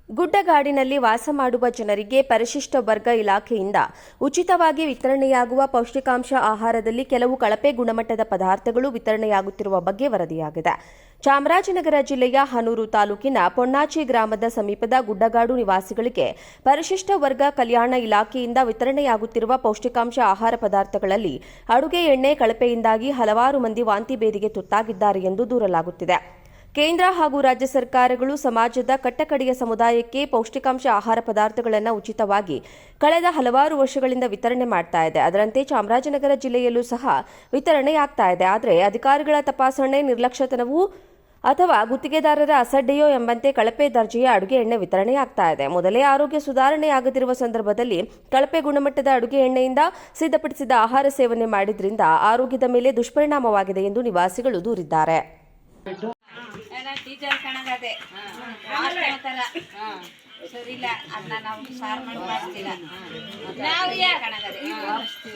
ಗುಡ್ಡಗಾಡಿನಲ್ಲಿ ವಾಸ ಮಾಡುವ ಜನರಿಗೆ ಪರಿಶಿಷ್ಟ ವರ್ಗ ಇಲಾಖೆಯಿಂದ ಉಚಿತವಾಗಿ ವಿತರಣೆಯಾಗುವ ಪೌಷ್ಟಿಕಾಂಶ ಆಹಾರದಲ್ಲಿ ಕೆಲವು ಕಳಪೆ ಗುಣಮಟ್ಟದ ಪದಾರ್ಥಗಳು ವಿತರಣೆಯಾಗುತ್ತಿರುವ ಬಗ್ಗೆ ವರದಿಯಾಗಿದೆ. ಚಾಮರಾಜನಗರ ಜಿಲ್ಲೆಯ ಹನೂರು ತಾಲೂಕಿನ ಪೊನ್ನಾಚಿ ಗ್ರಾಮದ ಸಮೀಪದ ಗುಡ್ಡಗಾಡು ನಿವಾಸಿಗಳಿಗೆ ಪರಿಶಿಷ್ಟ ವರ್ಗ ಕಲ್ಯಾಣ ಇಲಾಖೆಯಿಂದ ವಿತರಣೆಯಾಗುತ್ತಿರುವ ಪೌಷ್ಟಿಕಾಂಶ ಆಹಾರ ಪದಾರ್ಥಗಳಲ್ಲಿ ಅಡುಗೆ ಎಣ್ಣೆ ಕಳಪೆಯಿಂದಾಗಿ ಹಲವಾರು ಮಂದಿ ವಾಂತಿ ಭೇದಿಗೆ ತುತ್ತಾಗಿದ್ದಾರೆ ಎಂದು ದೂರಲಾಗುತ್ತಿದೆ. ಕೇಂದ್ರ ಹಾಗೂ ರಾಜ್ಯ ಸರ್ಕಾರಗಳು ಸಮಾಜದ ಕಟ್ಟಕಡೆಯ ಸಮುದಾಯಕ್ಕೆ ಪೌಷ್ಟಿಕಾಂಶ ಆಹಾರ ಪದಾರ್ಥಗಳನ್ನು ಉಚಿತವಾಗಿ ಕಳೆದ ಹಲವಾರು ವರ್ಷಗಳಿಂದ ವಿತರಣೆ ಮಾಡ್ತಾ ಇದೆ. ಅದರಂತೆ ಚಾಮರಾಜನಗರ ಜಿಲ್ಲೆಯಲ್ಲೂ ಸಹ ವಿತರಣೆಯಾಗ್ತಾ ಇದೆ. ಆದರೆ ಅಧಿಕಾರಿಗಳ ತಪಾಸಣೆ, ನಿರ್ಲಕ್ಷ್ಯತನವೂ ಅಥವಾ ಗುತ್ತಿಗೆದಾರರ ಅಸಡ್ಡೆಯೋ ಎಂಬಂತೆ ಕಳಪೆ ದರ್ಜೆಯ ಅಡುಗೆ ಎಣ್ಣೆ ವಿತರಣೆಯಾಗ್ತಾ ಇದೆ. ಮೊದಲೇ ಆರೋಗ್ಯ ಸುಧಾರಣೆಯಾಗದಿರುವ ಸಂದರ್ಭದಲ್ಲಿ ಕಳಪೆ ಗುಣಮಟ್ಟದ ಅಡುಗೆ ಎಣ್ಣೆಯಿಂದ ಸಿದ್ಧಪಡಿಸಿದ ಆಹಾರ ಸೇವನೆ ಮಾಡಿದ್ರಿಂದ ಆರೋಗ್ಯದ ಮೇಲೆ ದುಷ್ಪರಿಣಾಮವಾಗಿದೆ ಎಂದು ನಿವಾಸಿಗಳು ದೂರಿದ್ದಾರೆ. ಟೀಚರ್ ಕಣಗದೆ ಸರಿಲ್ಲ ಅದನ್ನ ನಾವು ಸಾರು ಮಾಡಿ ಮಾಡಿಸ್ತಿಲ್ಲ. ನಾವು ಕಣಗದೆ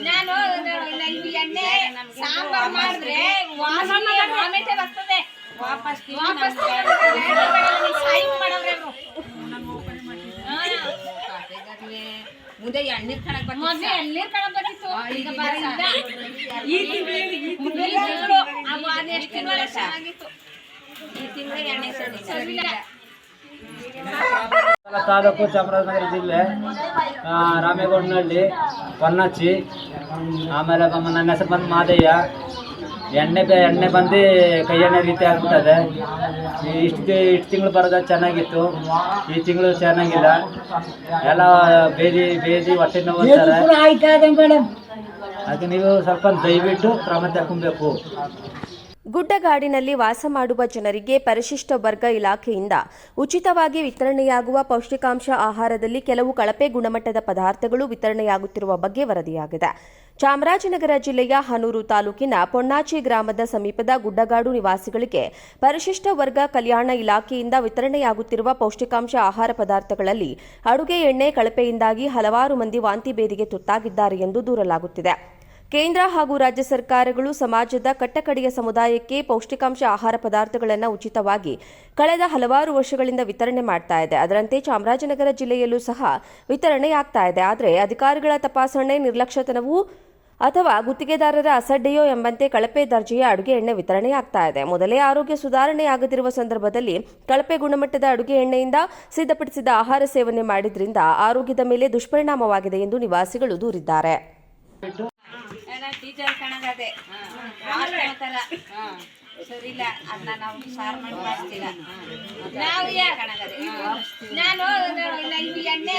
ನಾನು ಎಣ್ಣೆ ಸಾಂಬಾರ್ ಮಾಡಿದ್ರೆ ವಾಮಿಟೇ ಬರ್ತದೆ. ವಾಪಸ್ ಮುಂದೆ ಎಣ್ಣೀರ್ ಕಣಕ್ ಮೊದಲು ಎಣ್ಣೀರ್ ಕಣಕ್ ಬರ್ತಿತ್ತು. ಈಗ ಬರಿಂದ ಈ ತಿಂಗಳು ಚೆನ್ನಾಗಿತ್ತು. ತಾಲೂಕು ಚಾಮರಾಜನಗರ ಜಿಲ್ಲೆ ರಾಮೇಗೌಡನಹಳ್ಳಿ ಪೊನ್ನಾಚಿ. ಆಮೇಲೆ ನನ್ನ ಹೆಸರು ಬಂದು ಮಾದಯ್ಯ. ಎಣ್ಣೆ ಬಂದು ಕೈ ಎಣ್ಣೆ ರೀತಿ ಆಗ್ಬಿಟ್ಟದೆ. ಇಷ್ಟು ತಿಂಗಳು ಬರೋದು ಚೆನ್ನಾಗಿತ್ತು, ಈ ತಿಂಗಳು ಚೆನ್ನಾಗಿಲ್ಲ. ಎಲ್ಲ ಬೇದಿ ಹೊಟ್ಟೆ ನೋವು ಅಂತಾರೆ. ಅದಕ್ಕೆ ನೀವು ಸ್ವಲ್ಪ ದಯವಿಟ್ಟು ಕ್ರಮ ತಗೊಬೇಕು. ಗುಡ್ಡಗಾಡಿನಲ್ಲಿ ವಾಸ ಮಾಡುವ ಜನರಿಗೆ ಪರಿಶಿಷ್ಟ ವರ್ಗ ಇಲಾಖೆಯಿಂದ ಉಚಿತವಾಗಿ ವಿತರಣೆಯಾಗುವ ಪೌಷ್ಟಿಕಾಂಶ ಆಹಾರದಲ್ಲಿ ಕೆಲವು ಕಳಪೆ ಗುಣಮಟ್ಟದ ಪದಾರ್ಥಗಳು ವಿತರಣೆಯಾಗುತ್ತಿರುವ ಬಗ್ಗೆ ವರದಿಯಾಗಿದೆ. ಚಾಮರಾಜನಗರ ಜಿಲ್ಲೆಯ ಹನೂರು ತಾಲೂಕಿನ ಪೊನ್ನಾಚಿ ಗ್ರಾಮದ ಸಮೀಪದ ಗುಡ್ಡಗಾಡು ನಿವಾಸಿಗಳಿಗೆ ಪರಿಶಿಷ್ಟ ವರ್ಗ ಕಲ್ಯಾಣ ಇಲಾಖೆಯಿಂದ ವಿತರಣೆಯಾಗುತ್ತಿರುವ ಪೌಷ್ಟಿಕಾಂಶ ಆಹಾರ ಪದಾರ್ಥಗಳಲ್ಲಿ ಅಡುಗೆ ಎಣ್ಣೆ ಕಳಪೆಯಿಂದಾಗಿ ಹಲವಾರು ಮಂದಿ ವಾಂತಿ ಭೇದಿಗೆ ತುತ್ತಾಗಿದ್ದಾರೆ ಎಂದು ದೂರಲಾಗುತ್ತಿದೆ. ಕೇಂದ್ರ ಹಾಗೂ ರಾಜ್ಯ ಸರ್ಕಾರಗಳು ಸಮಾಜದ ಕಟ್ಟಕಡೆಯ ಸಮುದಾಯಕ್ಕೆ ಪೌಷ್ಟಿಕಾಂಶ ಆಹಾರ ಪದಾರ್ಥಗಳನ್ನು ಉಚಿತವಾಗಿ ಕಳೆದ ಹಲವಾರು ವರ್ಷಗಳಿಂದ ವಿತರಣೆ ಮಾಡ್ತಾ ಇದೆ. ಅದರಂತೆ ಚಾಮರಾಜನಗರ ಜಿಲ್ಲೆಯಲ್ಲೂ ಸಹ ವಿತರಣೆಯಾಗ್ತಾ ಇದೆ. ಆದರೆ ಅಧಿಕಾರಿಗಳ ತಪಾಸಣೆ, ನಿರ್ಲಕ್ಷ್ಯತನವೂ ಅಥವಾ ಗುತ್ತಿಗೆದಾರರ ಅಸಡ್ಡೆಯೋ ಎಂಬಂತೆ ಕಳಪೆ ದರ್ಜೆಯ ಅಡುಗೆ ಎಣ್ಣೆ ವಿತರಣೆಯಾಗ್ತಾ ಇದೆ. ಮೊದಲೇ ಆರೋಗ್ಯ ಸುಧಾರಣೆಯಾಗದಿರುವ ಸಂದರ್ಭದಲ್ಲಿ ಕಳಪೆ ಗುಣಮಟ್ಟದ ಅಡುಗೆ ಎಣ್ಣೆಯಿಂದ ಸಿದ್ಧಪಡಿಸಿದ ಆಹಾರ ಸೇವನೆ ಮಾಡಿದ್ರಿಂದ ಆರೋಗ್ಯದ ಮೇಲೆ ದುಷ್ಪರಿಣಾಮವಾಗಿದೆ ಎಂದು ನಿವಾಸಿಗಳು ದೂರಿದ್ದಾರೆ. ಟೀಚರ್ ಕಣಗದೆ ಸರಿಲ್ಲ ಅದನ್ನ ನಾವು ಸಾರು ಮಾಡಿ ಮಾಡಿಸ್ತಿಲ್ಲ. ನಾವು ಕಣಗದೆ ನಾನು ಎಣ್ಣೆ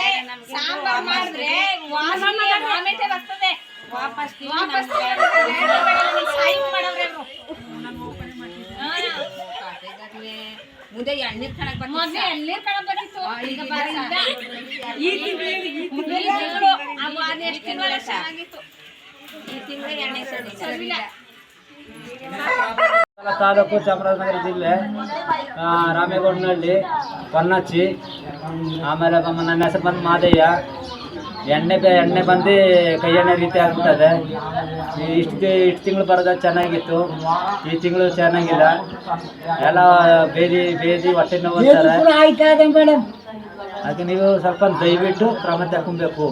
ಸಾಂಬಾರ್ ಮಾಡಿದ್ರೆ ವಾಮಿಟೇ ಬರ್ತದೆ. ವಾಪಸ್ ಮುಂದೆ ಎಣ್ಣೀರ್ ಕಣಕ್ ಮೊದಲು ಎಣ್ಣೀರ್ ಕಣಕ್ ಬರ್ತಿತ್ತು. ಈಗ ಬರಿಂದ ಈ ತಿಂಗಳು ಚೆನ್ನಾಗಿತ್ತು. ಈ ತಿಂಗಳು ಎಣ್ಣೆ ಸರಿಲ್ಲ. ತಾಲೂಕು ಚಾಮರಾಜನಗರ ಜಿಲ್ಲೆ ರಾಮೇಗೌಡನಹಳ್ಳಿ ಪೊನ್ನಾಚಿ. ಆಮೇಲೆ ನನ್ನ ಹೆಸರು ಬಂದು ಮಾದಯ್ಯ. ಎಣ್ಣೆ ಬಂದು ಕೈ ಎಣ್ಣೆ ರೀತಿ ಆಗ್ಬಿಟ್ಟದೆ. ಇಷ್ಟು ತಿಂಗಳು ಬರೋದು ಚೆನ್ನಾಗಿತ್ತು, ಈ ತಿಂಗಳು ಚೆನ್ನಾಗಿಲ್ಲ. ಎಲ್ಲ ಬೇದಿ ಹೊಟ್ಟೆ ನೋವು ಅಂತಾರೆ. ಅದಕ್ಕೆ ನೀವು ಸ್ವಲ್ಪ ದಯವಿಟ್ಟು ಕ್ರಮ ತಗೊಬೇಕು.